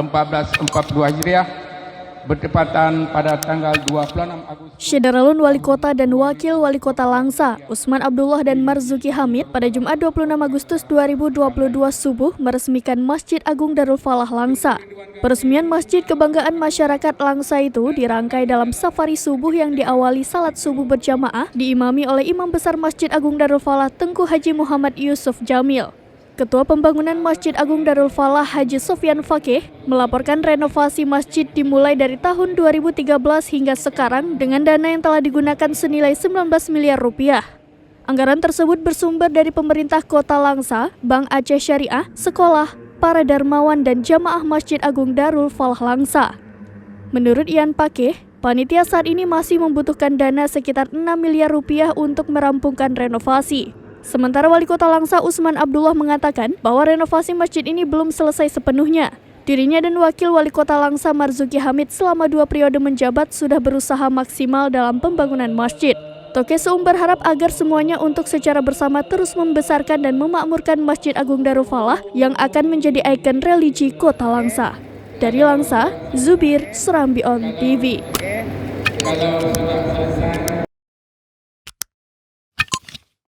1442 Hijriah bertepatan pada tanggal 26 Agustus. Syederalun Wali Kota dan Wakil Wali Kota Langsa, Usman Abdullah dan Marzuki Hamid pada Jumat 26 Agustus 2022 subuh meresmikan Masjid Agung Darul Falah Langsa. Peresmian Masjid Kebanggaan Masyarakat Langsa itu dirangkai dalam safari subuh yang diawali salat subuh berjamaah diimami oleh Imam Besar Masjid Agung Darul Falah Tengku Haji Muhammad Yusuf Jamil. Ketua Pembangunan Masjid Agung Darul Falah Haji Sofyan Fakih melaporkan renovasi masjid dimulai dari tahun 2013 hingga sekarang dengan dana yang telah digunakan senilai 19 miliar rupiah. Anggaran tersebut bersumber dari pemerintah Kota Langsa, Bank Aceh Syariah, sekolah, para darmawan dan jamaah Masjid Agung Darul Falah Langsa. Menurut Ian Fakih, panitia saat ini masih membutuhkan dana sekitar 6 miliar rupiah untuk merampungkan renovasi. Sementara Wali Kota Langsa Usman Abdullah mengatakan bahwa renovasi masjid ini belum selesai sepenuhnya. Dirinya dan Wakil Wali Kota Langsa Marzuki Hamid selama 2 periode menjabat sudah berusaha maksimal dalam pembangunan masjid. Toke Seum berharap agar semuanya untuk secara bersama terus membesarkan dan memakmurkan Masjid Agung Darul Falah yang akan menjadi ikon religi Kota Langsa. Dari Langsa, Zubir, Serambi On TV. Kalau sudah selesai